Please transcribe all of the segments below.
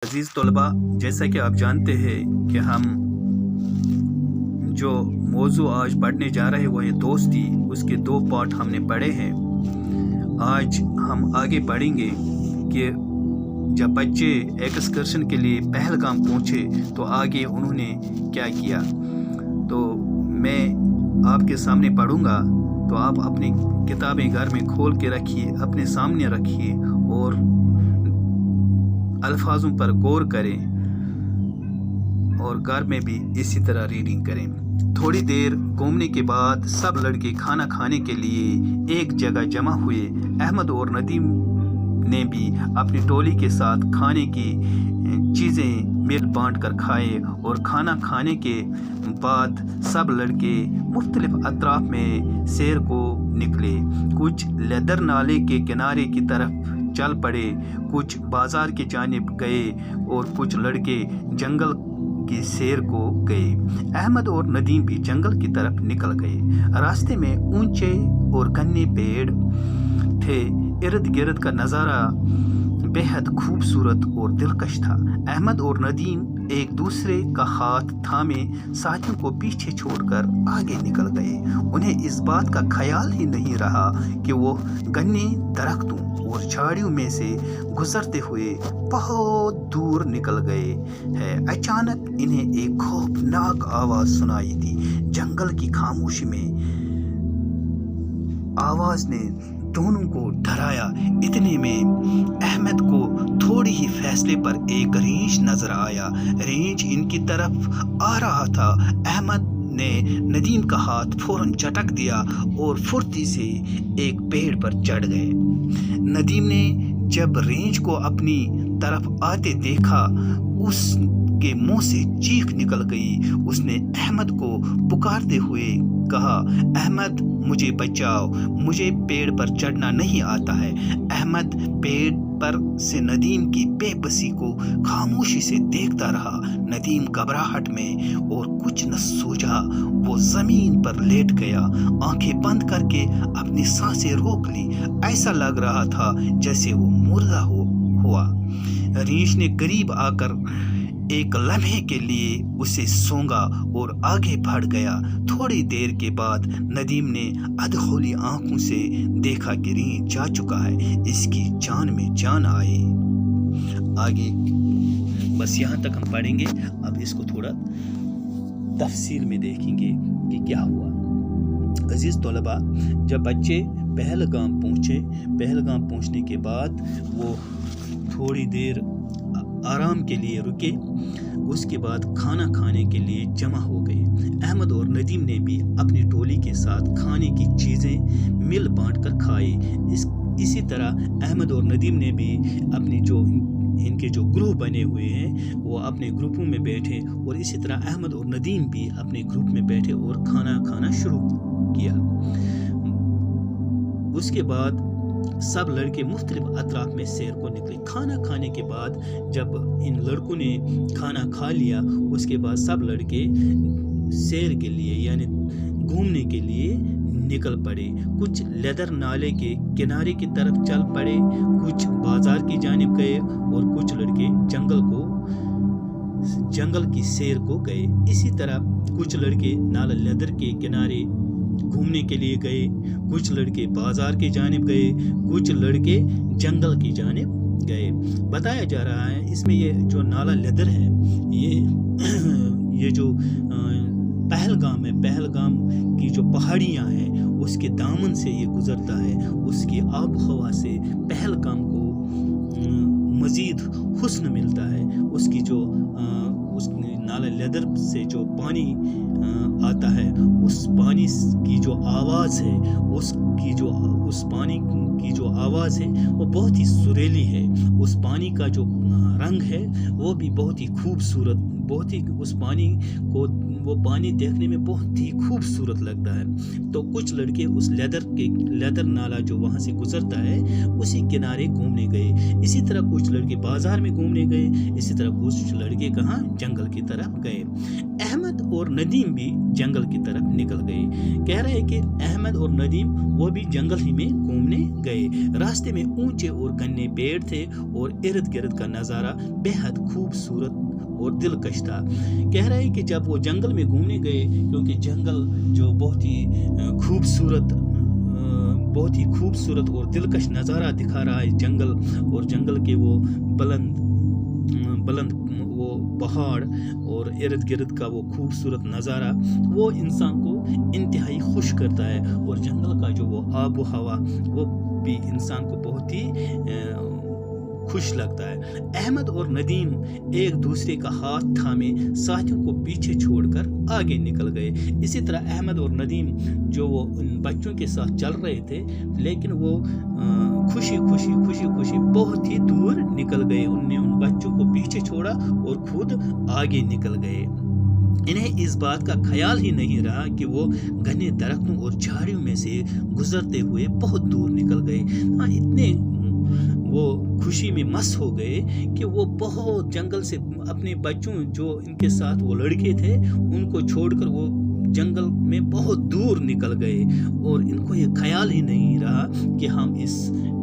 अज़ीज़ तलबा, जैसा कि आप जानते हैं कि हम जो मौजू आज पढ़ने जा रहे हैं वो है दोस्ती। उसके 2 पार्ट हमने पढ़े हैं। आज हम आगे पढ़ेंगे कि जब बच्चे एक्सकर्शन के लिए पहलगाम पहुँचे तो आगे उन्होंने क्या किया। तो मैं आपके सामने पढ़ूँगा, तो आप अपनी किताबें घर में खोल के रखिए, अपने सामने रखिए और अल्फाजों पर गौर करें और घर में भी इसी तरह रीडिंग करें। थोड़ी देर घूमने के बाद सब लड़के खाना खाने के लिए एक जगह जमा हुए। अहमद और नदीम ने भी अपनी टोली के साथ खाने की चीज़ें मिल बांट कर खाए और खाना खाने के बाद सब लड़के मुख्तलिफ अतराफ में सैर को निकले। कुछ लेदर नाले के किनारे की तरफ चल पड़े, कुछ बाजार की जानिब गए और कुछ लड़के जंगल की सैर को गए। अहमद और नदीम भी जंगल की तरफ निकल गए। रास्ते में ऊंचे और घने पेड़ थे। इर्द गिर्द का नज़ारा बेहद खूबसूरत और दिलकश था। अहमद और नदीम एक दूसरे का हाथ थामे साथियों को पीछे छोड़कर आगे निकल गए। उन्हें इस बात का ख्याल ही नहीं रहा कि वो घने दरख्तों और झाड़ियों में से गुजरते हुए बहुत दूर निकल गए हैं। अचानक इन्हें एक खौफनाक आवाज़ सुनाई दी। जंगल की खामोशी में आवाज़ ने दोनों को डराया। इतने में अहमद को थोड़ी ही फासले पर एक रीछ नजर आया। रीछ इनकी तरफ आ रहा था। अहमद ने नदीम का हाथ फौरन झटक दिया और फुर्ती से एक पेड़ पर चढ़ गए। नदीम ने जब रीछ को अपनी तरफ आते देखा, उसके मुंह से चीख निकल गई। उसने अहमद को पुकारते हुए कहा, अहमद मुझे बचाओ, मुझे पेड़ पर चढ़ना नहीं आता है। अहमद पेड़ पर से नदीम की बेबसी को खामोशी से देखता रहा। नदीम घबराहट में और कुछ न सूझा वो जमीन पर लेट गया। आंखें बंद करके अपनी सांसें रोक ली। ऐसा लग रहा था जैसे वो मुर्दा हुआ। रीछ ने करीब आकर एक लम्हे के लिए उसे सूंघा और आगे बढ़ गया। थोड़ी देर के बाद नदीम ने अधखोली आंखों से देखा कि रीछ जा चुका है। इसकी जान में जान आई। आगे बस यहाँ तक हम पढ़ेंगे। अब इसको थोड़ा तफसील में देखेंगे कि क्या हुआ। अजीज तलबा, जब बच्चे पहलगाम पहुँचने के बाद वो थोड़ी देर आराम के लिए रुके। उसके बाद खाना खाने के लिए जमा हो गए। अहमद और नदीम ने भी अपनी टोली के साथ खाने की चीज़ें मिल बांट कर खाई। इसी तरह अहमद और नदीम ने भी अपनी इनके जो ग्रुप बने हुए हैं वो अपने ग्रुपों में बैठे और इसी तरह अहमद और नदीम भी अपने ग्रुप में बैठे और खाना खाना शुरू किया। उसके बाद सब लड़के मुख्तलिफ अतराफ में सैर को निकले। खाना खाने के बाद जब इन लड़कों ने खाना खा लिया, उसके बाद सब लड़के सैर के लिए यानी घूमने के लिए निकल पड़े। कुछ लेदर नाले के किनारे की तरफ चल पड़े, कुछ बाजार की जानिब गए और कुछ लड़के जंगल की सैर को गए। इसी तरह कुछ लड़के नाला लेदर के किनारे घूमने के लिए गए, कुछ लड़के बाजार की जानिब गए, कुछ लड़के जंगल की जानिब गए। बताया जा रहा है इसमें ये जो नाला लेदर है ये जो पहलगाम है, पहलगाम की जो पहाड़ियाँ हैं उसके दामन से ये गुजरता है। उसकी आब हवा से पहलगाम को मज़ीद हुस्न मिलता है। उसकी जो उस नाला लेदर से जो पानी आता है, उस पानी की जो आवाज़ है, उस पानी की जो आवाज़ है वो बहुत ही सुरीली है। उस पानी का जो रंग है वो भी बहुत ही खूबसूरत, बहुत ही वो पानी देखने में बहुत ही खूबसूरत लगता है। तो कुछ लड़के उस लेदर नाला जो वहाँ से गुजरता है उसी किनारे घूमने गए। इसी तरह कुछ लड़के बाजार में घूमने गए। इसी तरह कुछ लड़के कहाँ जंगल की तरफ गए। अहमद और नदीम भी जंगल की तरफ निकल गए। कह रहे हैं कि अहमद और नदीम वो भी जंगल ही में घूमने गए। रास्ते में ऊंचे और घने पेड़ थे और इर्द गिर्द का नज़ारा बेहद खूबसूरत और दिलकश था। कह रहे हैं कि जब वो जंगल में घूमने गए, क्योंकि जंगल जो बहुत ही खूबसूरत और दिलकश नज़ारा दिखा रहा है जंगल, और जंगल के वो बुलंद वो पहाड़ और इर्द गिर्द का वो खूबसूरत नज़ारा वो इंसान को इंतहाई खुश करता है। और जंगल का जो वो आब व हवा वो भी इंसान को बहुत ही खुश लगता है। अहमद और नदीम एक दूसरे का हाथ थामे साथियों को पीछे छोड़कर आगे निकल गए। इसी तरह अहमद और नदीम जो वो उन बच्चों के साथ चल रहे थे, लेकिन वो खुशी खुशी बहुत ही दूर निकल गए। उनने उन बच्चों को पीछे छोड़ा और खुद आगे निकल गए। इन्हें इस बात का ख्याल ही नहीं रहा कि वो घने दरख्तों और झाड़ियों में से गुजरते हुए बहुत दूर निकल गए। इतने वो खुशी में मस्त हो गए कि वो बहुत जंगल से अपने बच्चों जो इनके साथ वो लड़के थे उनको छोड़कर वो जंगल में बहुत दूर निकल गए। और इनको ये ख्याल ही नहीं रहा कि हम इस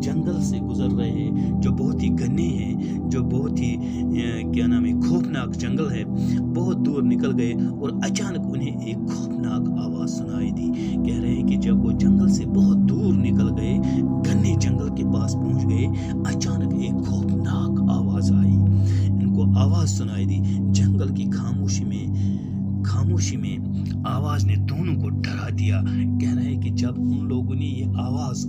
जंगल से गुजर रहे हैं जो बहुत ही घने हैं, जो बहुत ही खौफनाक जंगल है। बहुत दूर निकल गए और अचानक उन्हें एक खौफनाक आवाज़ सुनाई दी। कह रहे हैं कि जब वो जंगल से बहुत दूर निकल गए, घने जंगल के पास पहुंच गए, अचानक एक खौफनाक आवाज़ आई। इनको आवाज़ सुनाई दी। जंगल की खामोशी में आवाज़ ने दोनों को डरा दिया। कह रहे हैं कि जब उन लोगों ने ये आवाज़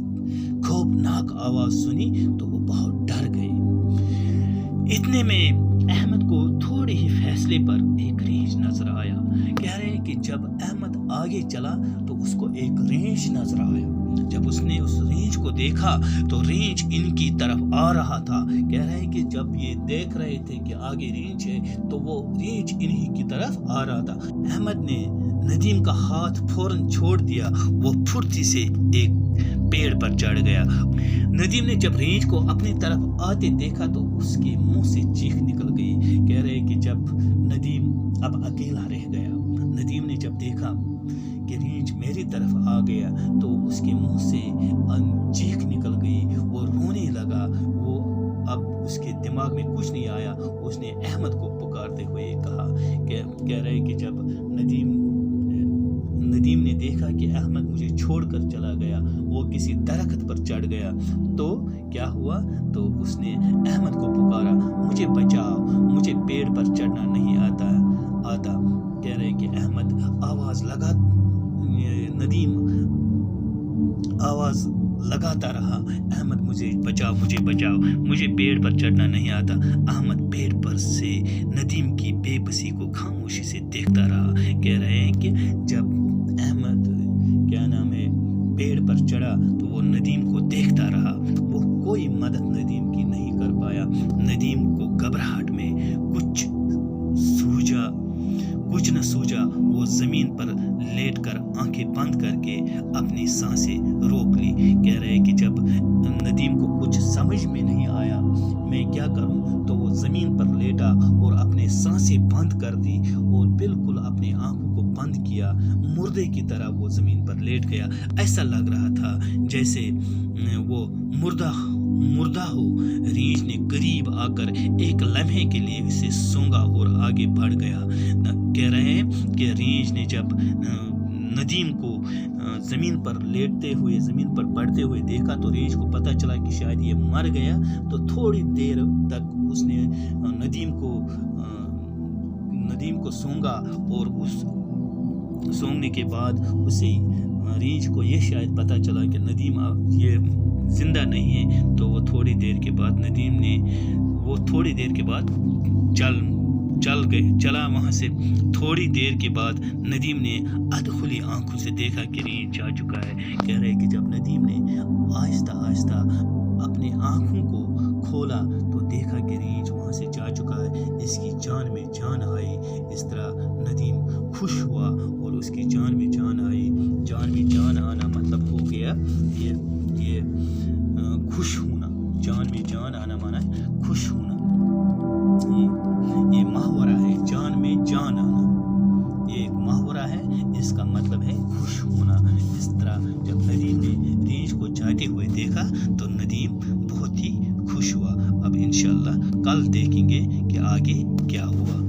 खौफनाक आवाज़ सुनी तो वो बहुत डर गए। इतने में अहमद को थोड़े ही फैसले पर एक रेंज नजर आया। कह रहे हैं कि जब अहमद आगे चला तो उसको एक रेंज नजर आया। जब उसने उस रेंज को देखा तो रेंज इनकी तरफ आ रहा था। कह रहे हैं कि जब ये देख रहे थे कि आगे रेंज है तो वो रेंज इन्हीं की तरफ आ रहा था। अहमद ने नदीम का हाथ फौरन छोड़ दिया। वो फुर्ती से एक पेड़ पर चढ़ गया। नदीम ने जब रेंज को अपनी तरफ आते देखा तो उसके मुंह से चीख निकल गई। कह रहे कि जब नदीम अब अकेला रह गया, नदीम ने जब देखा कि रेंज मेरी तरफ आ गया तो उसके मुंह से चीख निकल गई और रोने लगा। वो अब उसके दिमाग में कुछ नहीं आया। उसने अहमद को पुकारते हुए कहा, कह रहे कि जब नदीम ने देखा कि अहमद मुझे छोड़कर चला गया, वो किसी दरख्त पर चढ़ गया, तो क्या हुआ, तो उसने अहमद को पुकारा, मुझे बचाओ, मुझे पेड़ पर चढ़ना नहीं आता। कह रहे कि अहमद नदीम आवाज़ लगाता रहा, अहमद मुझे बचाओ, मुझे पेड़ पर चढ़ना नहीं आता। अहमद पेड़ पर से नदीम की बेबसी को खामोशी से देखता रहा। कह रहे हैं कि जब अहमद पेड़ पर चढ़ा तो वो नदीम को देखता रहा। वो कोई मदद नदीम की नहीं कर पाया। नदीम को घबराहट में कुछ न सूझा। वो ज़मीन पर लेटकर आंखें बंद करके अपनी सांसें रोक ली। कह रहे कि जब नदीम को कुछ समझ में नहीं आया मैं क्या करूं, तो वो ज़मीन पर लेटा और अपने सांसें बंद कर दी और बिल्कुल अपनी आंखों को बंद किया। मुर्दे की तरह वो ज़मीन पर लेट गया। ऐसा लग रहा था जैसे वो मुर्दा हो। रीछ ने करीब आकर एक लम्हे के लिए उसे सूंघा और आगे बढ़ गया। कह रहे हैं कि रीछ ने जब नदीम को ज़मीन पर लेटते हुए, ज़मीन पर पड़ते हुए देखा तो रीछ को पता चला कि शायद ये मर गया। तो थोड़ी देर तक उसने नदीम को सूंघा और उस सूंघने के बाद उसे रीछ को ये शायद पता चला कि नदीम ये जिंदा नहीं है। तो वो थोड़ी देर के बाद चला वहाँ से। थोड़ी देर के बाद नदीम ने अधखुली आंखों से देखा कि रीछ जा चुका है। कह रहे कि जब नदीम ने आहिस्ता आहिस्ता अपनी आंखों को खोला तो देखा कि रीछ वहाँ से जा चुका है। इसकी जान में जान आई। इस तरह नदीम खुश हुआ और उसकी जान में जान आई। जान में जान आना मतलब हो गया ये खुश होना। जान में जान आना माना खुश होना। ये मुहावरा है, जान में जान आना। ये एक मुहावरा है, इसका मतलब है खुश होना। इस तरह जब नदीम ने रीछ को जा आगे क्या हुआ।